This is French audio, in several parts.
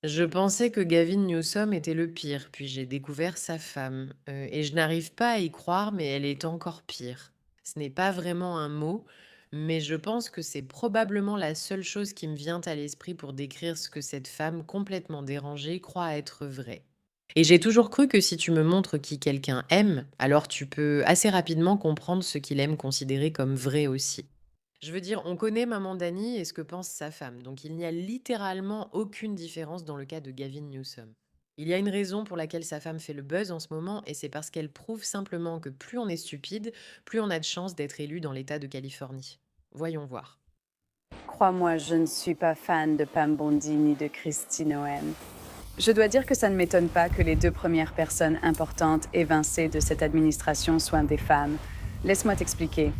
Je pensais que Gavin Newsom était le pire, puis j'ai découvert sa femme. Et je n'arrive pas à y croire, mais elle est encore pire. Ce n'est pas vraiment un mot, mais je pense que c'est probablement la seule chose qui me vient à l'esprit pour décrire ce que cette femme complètement dérangée croit être vrai. Et j'ai toujours cru que si tu me montres qui quelqu'un aime, alors tu peux assez rapidement comprendre ce qu'il aime considérer comme vrai aussi. Je veux dire, on connaît maman Dani et ce que pense sa femme, donc il n'y a littéralement aucune différence dans le cas de Gavin Newsom. Il y a une raison pour laquelle sa femme fait le buzz en ce moment, et c'est parce qu'elle prouve simplement que plus on est stupide, plus on a de chances d'être élu dans l'État de Californie. Voyons voir. Crois-moi, je ne suis pas fan de Pam Bondi ni de Kristi Noem. Je dois dire que ça ne m'étonne pas que les deux premières personnes importantes évincées de cette administration soient des femmes. Laisse-moi t'expliquer.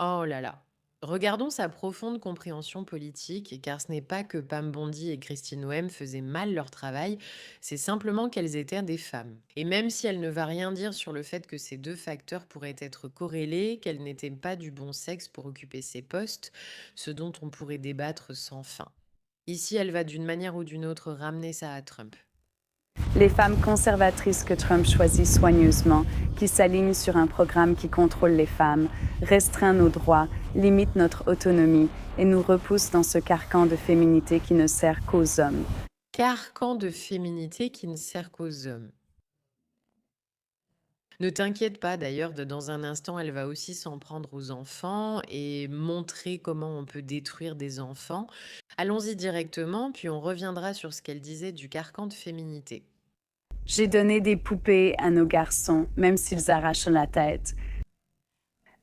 Oh là là. Regardons sa profonde compréhension politique, car ce n'est pas que Pam Bondi et Christine Noem faisaient mal leur travail, c'est simplement qu'elles étaient des femmes. Et même si elle ne va rien dire sur le fait que ces deux facteurs pourraient être corrélés, qu'elles n'étaient pas du bon sexe pour occuper ces postes, ce dont on pourrait débattre sans fin. Ici, elle va d'une manière ou d'une autre ramener ça à Trump. Les femmes conservatrices que Trump choisit soigneusement, qui s'alignent sur un programme qui contrôle les femmes, restreint nos droits, limite notre autonomie et nous repousse dans ce carcan de féminité qui ne sert qu'aux hommes. Carcan de féminité qui ne sert qu'aux hommes. Ne t'inquiète pas d'ailleurs, dans un instant, elle va aussi s'en prendre aux enfants et montrer comment on peut détruire des enfants. Allons-y directement, puis on reviendra sur ce qu'elle disait du carcan de féminité. J'ai donné des poupées à nos garçons, même s'ils arrachent la tête.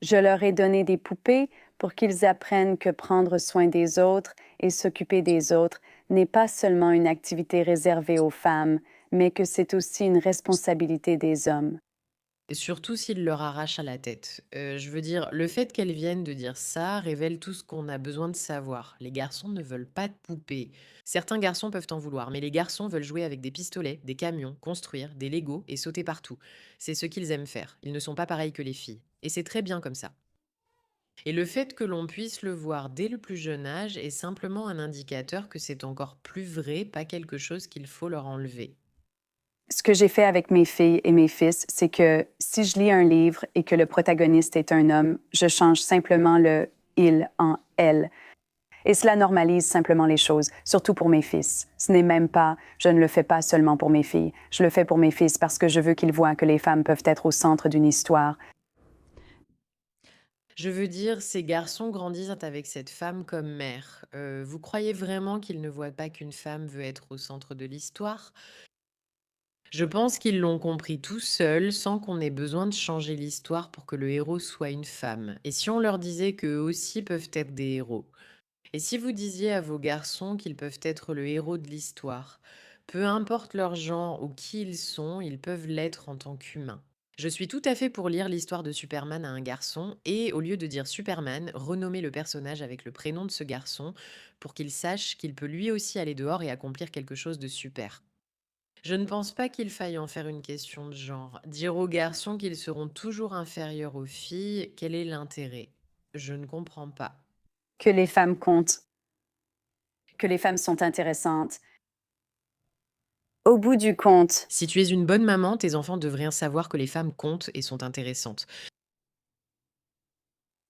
Je leur ai donné des poupées pour qu'ils apprennent que prendre soin des autres et s'occuper des autres n'est pas seulement une activité réservée aux femmes, mais que c'est aussi une responsabilité des hommes. Et surtout s'il leur arrache à la tête. Je veux dire, le fait qu'elle vienne de dire ça révèle tout ce qu'on a besoin de savoir. Les garçons ne veulent pas de poupées. Certains garçons peuvent en vouloir, mais les garçons veulent jouer avec des pistolets, des camions, construire, des Legos et sauter partout. C'est ce qu'ils aiment faire. Ils ne sont pas pareils que les filles. Et c'est très bien comme ça. Et le fait que l'on puisse le voir dès le plus jeune âge est simplement un indicateur que c'est encore plus vrai, pas quelque chose qu'il faut leur enlever. Ce que j'ai fait avec mes filles et mes fils, c'est que si je lis un livre et que le protagoniste est un homme, je change simplement le il en elle. Et cela normalise simplement les choses, surtout pour mes fils. Ce n'est même pas, je ne le fais pas seulement pour mes filles, je le fais pour mes fils parce que je veux qu'ils voient que les femmes peuvent être au centre d'une histoire. Je veux dire, ces garçons grandissent avec cette femme comme mère. Vous croyez vraiment qu'ils ne voient pas qu'une femme veut être au centre de l'histoire? Je pense qu'ils l'ont compris tout seuls, sans qu'on ait besoin de changer l'histoire pour que le héros soit une femme. Et si on leur disait qu'eux aussi peuvent être des héros? Et si vous disiez à vos garçons qu'ils peuvent être le héros de l'histoire, peu importe leur genre ou qui ils sont, ils peuvent l'être en tant qu'humains. Je suis tout à fait pour lire l'histoire de Superman à un garçon et, au lieu de dire Superman, renommer le personnage avec le prénom de ce garçon pour qu'il sache qu'il peut lui aussi aller dehors et accomplir quelque chose de super. Je ne pense pas qu'il faille en faire une question de genre. Dire aux garçons qu'ils seront toujours inférieurs aux filles, quel est l'intérêt? Je ne comprends pas. Que les femmes comptent, que les femmes sont intéressantes. Au bout du compte, Si tu es une bonne maman, tes enfants devraient savoir que les femmes comptent et sont intéressantes.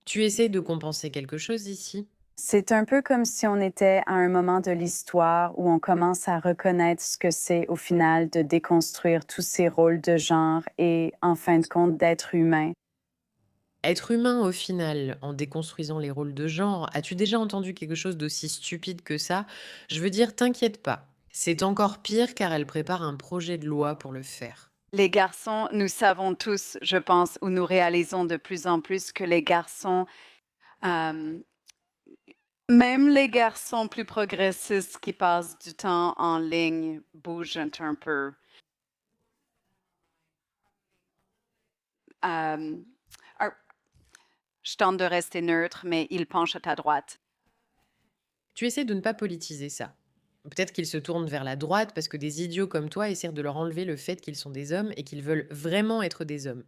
Tu essaies de compenser quelque chose ici? c'est un peu comme si on était à un moment de l'histoire où on commence à reconnaître ce que c'est au final de déconstruire tous ces rôles de genre et, en fin de compte, d'être humain. Être humain au final, en déconstruisant les rôles de genre, as-tu déjà entendu quelque chose d'aussi stupide que ça? Je veux dire, t'inquiète pas. C'est encore pire car elle prépare un projet de loi pour le faire. Les garçons, nous savons tous, je pense, ou nous réalisons de plus en plus que les garçons, euh, même les garçons plus progressistes qui passent du temps en ligne, bougent un peu. Euh, ah, je tente de rester neutre, mais ils penchent à ta droite. Tu essaies de ne pas politiser ça. Peut-être qu'ils se tournent vers la droite parce que des idiots comme toi essaient de leur enlever le fait qu'ils sont des hommes et qu'ils veulent vraiment être des hommes.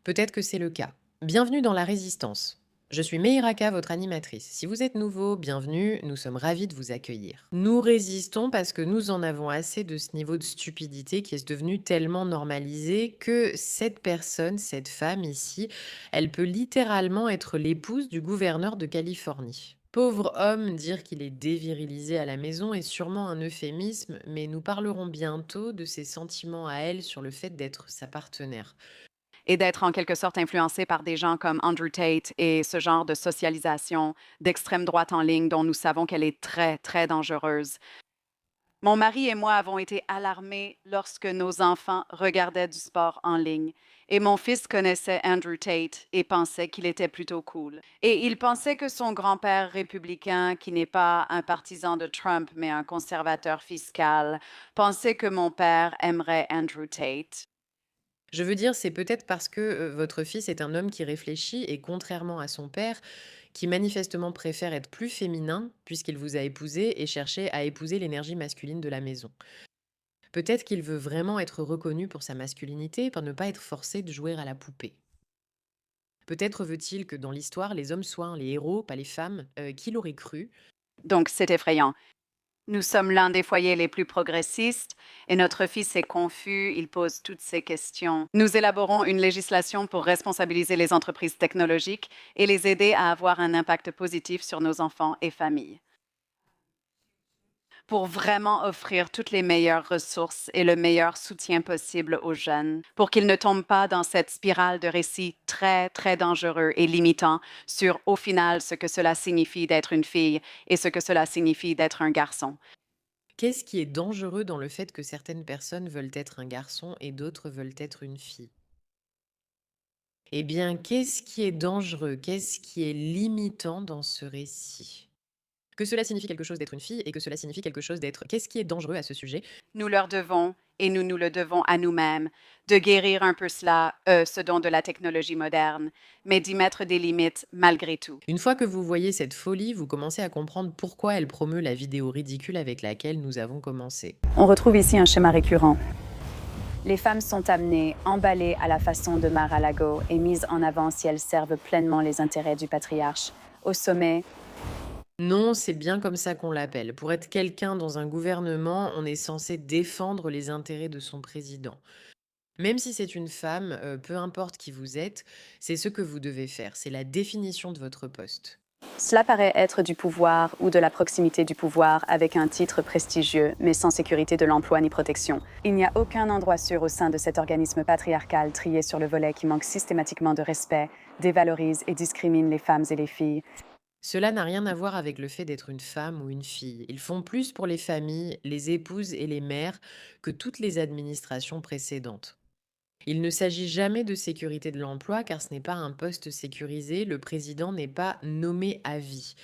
Peut-être que c'est le cas. Bienvenue dans la résistance. Je suis Meiraka, votre animatrice. Si vous êtes nouveau, bienvenue, nous sommes ravis de vous accueillir. Nous résistons parce que nous en avons assez de ce niveau de stupidité qui est devenu tellement normalisé que cette personne, cette femme ici, elle peut littéralement être l'épouse du gouverneur de Californie. Pauvre homme, dire qu'il est dévirilisé à la maison est sûrement un euphémisme, mais nous parlerons bientôt de ses sentiments à elle sur le fait d'être sa partenaire. Et d'être en quelque sorte influencé par des gens comme Andrew Tate et ce genre de socialisation d'extrême droite en ligne dont nous savons qu'elle est très, très dangereuse. Mon mari et moi avons été alarmés lorsque nos enfants regardaient du sport en ligne. Et mon fils connaissait Andrew Tate et pensait qu'il était plutôt cool. Et il pensait que son grand-père républicain, qui n'est pas un partisan de Trump, mais un conservateur fiscal, pensait que mon père aimerait Andrew Tate. Je veux dire, c'est peut-être parce que votre fils est un homme qui réfléchit et contrairement à son père, qui manifestement préfère être plus féminin puisqu'il vous a épousé et cherchait à épouser l'énergie masculine de la maison. Peut-être qu'il veut vraiment être reconnu pour sa masculinité, pour ne pas être forcé de jouer à la poupée. Peut-être veut-il que dans l'histoire, les hommes soient les héros, pas les femmes. Qui l'aurait cru? Donc, c'est effrayant. Nous sommes l'un des foyers les plus progressistes et notre fils est confus, il pose toutes ces questions. Nous élaborons une législation pour responsabiliser les entreprises technologiques et les aider à avoir un impact positif sur nos enfants et familles. Pour vraiment offrir toutes les meilleures ressources et le meilleur soutien possible aux jeunes, pour qu'ils ne tombent pas dans cette spirale de récits très, très dangereux et limitants sur, au final, ce que cela signifie d'être une fille et ce que cela signifie d'être un garçon. Qu'est-ce qui est dangereux dans le fait que certaines personnes veulent être un garçon et d'autres veulent être une fille? Eh bien, qu'est-ce qui est dangereux? Qu'est-ce qui est limitant dans ce récit? Que cela signifie quelque chose d'être une fille et que cela signifie quelque chose d'être qu'est-ce qui est dangereux à ce sujet? Nous leur devons, et nous nous le devons à nous-mêmes, de guérir un peu cela, ce don de la technologie moderne, mais d'y mettre des limites malgré tout. Une fois que vous voyez cette folie, vous commencez à comprendre pourquoi elle promeut la vidéo ridicule avec laquelle nous avons commencé. On retrouve ici un schéma récurrent. Les femmes sont amenées, emballées à la façon de Mar-a-Lago et mises en avant si elles servent pleinement les intérêts du patriarche. Au sommet, Non, c'est bien comme ça qu'on l'appelle. Pour être quelqu'un dans un gouvernement, on est censé défendre les intérêts de son président. Même si c'est une femme, peu importe qui vous êtes, c'est ce que vous devez faire. C'est la définition de votre poste. cela paraît être du pouvoir ou de la proximité du pouvoir avec un titre prestigieux, mais sans sécurité de l'emploi ni protection. Il n'y a aucun endroit sûr au sein de cet organisme patriarcal trié sur le volet qui manque systématiquement de respect, dévalorise et discrimine les femmes et les filles. Cela n'a rien à voir avec le fait d'être une femme ou une fille. Ils font plus pour les familles, les épouses et les mères que toutes les administrations précédentes. Il ne s'agit jamais de sécurité de l'emploi car ce n'est pas un poste sécurisé, le président n'est pas nommé à vie.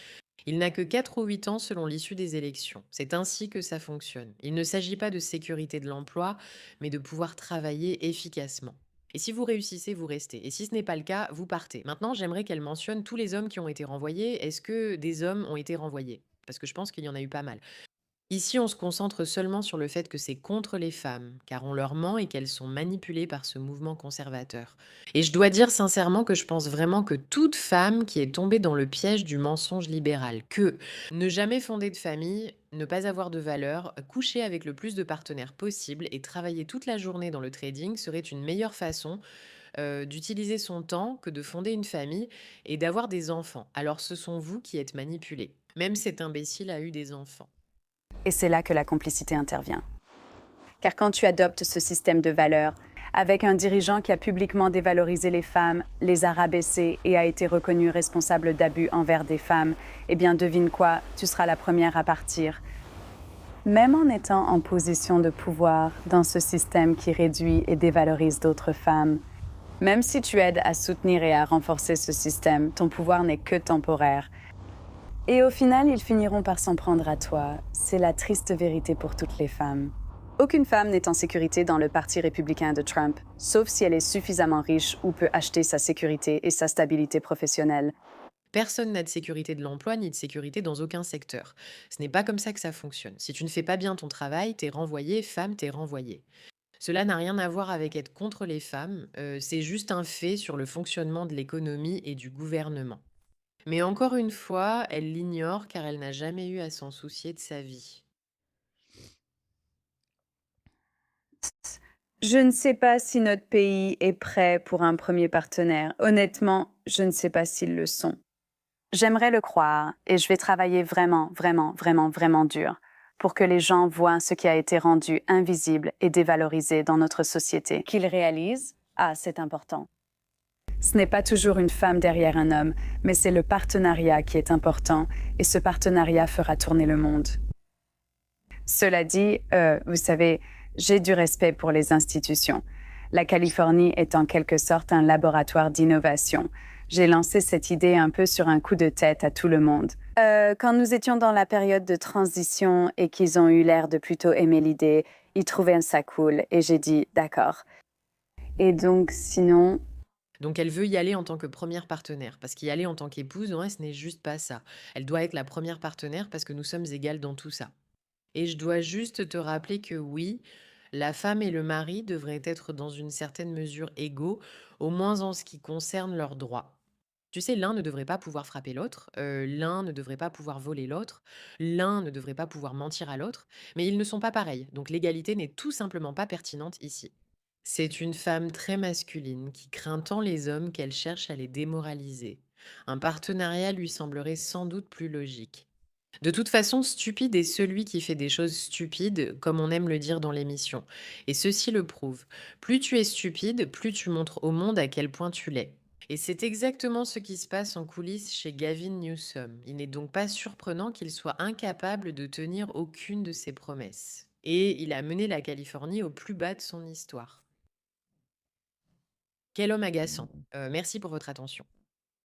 Il n'a que 4 ou 8 ans selon l'issue des élections. C'est ainsi que ça fonctionne. Il ne s'agit pas de sécurité de l'emploi, mais de pouvoir travailler efficacement. Et si vous réussissez, vous restez. Et si ce n'est pas le cas, vous partez. Maintenant, j'aimerais qu'elle mentionne tous les hommes qui ont été renvoyés. Est-ce que des hommes ont été renvoyés? Parce que je pense qu'il y en a eu pas mal. Ici, on se concentre seulement sur le fait que c'est contre les femmes, car on leur ment et qu'elles sont manipulées par ce mouvement conservateur. Et je dois dire sincèrement que je pense vraiment que toute femme qui est tombée dans le piège du mensonge libéral, que ne jamais fonder de famille, ne pas avoir de valeur, coucher avec le plus de partenaires possible et travailler toute la journée dans le trading serait une meilleure façon d'utiliser son temps que de fonder une famille et d'avoir des enfants. Alors ce sont vous qui êtes manipulés. Même cet imbécile a eu des enfants. Et c'est là que la complicité intervient. Car quand tu adoptes ce système de valeurs, avec un dirigeant qui a publiquement dévalorisé les femmes, les a rabaissées et a été reconnu responsable d'abus envers des femmes, eh bien devine quoi, tu seras la première à partir. Même en étant en position de pouvoir dans ce système qui réduit et dévalorise d'autres femmes, même si tu aides à soutenir et à renforcer ce système, ton pouvoir n'est que temporaire. Et au final, ils finiront par s'en prendre à toi. C'est la triste vérité pour toutes les femmes. Aucune femme n'est en sécurité dans le parti républicain de Trump, sauf si elle est suffisamment riche ou peut acheter sa sécurité et sa stabilité professionnelle. Personne n'a de sécurité de l'emploi ni de sécurité dans aucun secteur. Ce n'est pas comme ça que ça fonctionne. Si tu ne fais pas bien ton travail, t'es renvoyé, femme, t'es renvoyé. Cela n'a rien à voir avec être contre les femmes, c'est juste un fait sur le fonctionnement de l'économie et du gouvernement. Mais encore une fois, elle l'ignore car elle n'a jamais eu à s'en soucier de sa vie. Je ne sais pas si notre pays est prêt pour un premier partenaire. Honnêtement, je ne sais pas s'ils le sont. J'aimerais le croire et je vais travailler vraiment, vraiment, vraiment, vraiment dur pour que les gens voient ce qui a été rendu invisible et dévalorisé dans notre société. Qu'ils réalisent, ah, c'est important. Ce n'est pas toujours une femme derrière un homme, mais c'est le partenariat qui est important et ce partenariat fera tourner le monde. Cela dit, vous savez, j'ai du respect pour les institutions. La Californie est en quelque sorte un laboratoire d'innovation. J'ai lancé cette idée un peu sur un coup de tête à tout le monde. Quand nous étions dans la période de transition et qu'ils ont eu l'air de plutôt aimer l'idée, ils trouvaient ça cool et j'ai dit d'accord. Et donc, sinon, Donc elle veut y aller en tant que première partenaire, parce qu'y aller en tant qu'épouse, ouais, ce n'est juste pas ça. Elle doit être la première partenaire parce que nous sommes égales dans tout ça. Et je dois juste te rappeler que oui, la femme et le mari devraient être dans une certaine mesure égaux, au moins en ce qui concerne leurs droits. Tu sais, l'un ne devrait pas pouvoir frapper l'autre, l'un ne devrait pas pouvoir voler l'autre, l'un ne devrait pas pouvoir mentir à l'autre, mais ils ne sont pas pareils, donc l'égalité n'est tout simplement pas pertinente ici. C'est une femme très masculine qui craint tant les hommes qu'elle cherche à les démoraliser. Un partenariat lui semblerait sans doute plus logique. De toute façon, stupide est celui qui fait des choses stupides, comme on aime le dire dans l'émission. Et ceci le prouve. Plus tu es stupide, plus tu montres au monde à quel point tu l'es. Et c'est exactement ce qui se passe en coulisses chez Gavin Newsom. Il n'est donc pas surprenant qu'il soit incapable de tenir aucune de ses promesses. Et il a mené la Californie au plus bas de son histoire. Quel homme agaçant. Merci pour votre attention.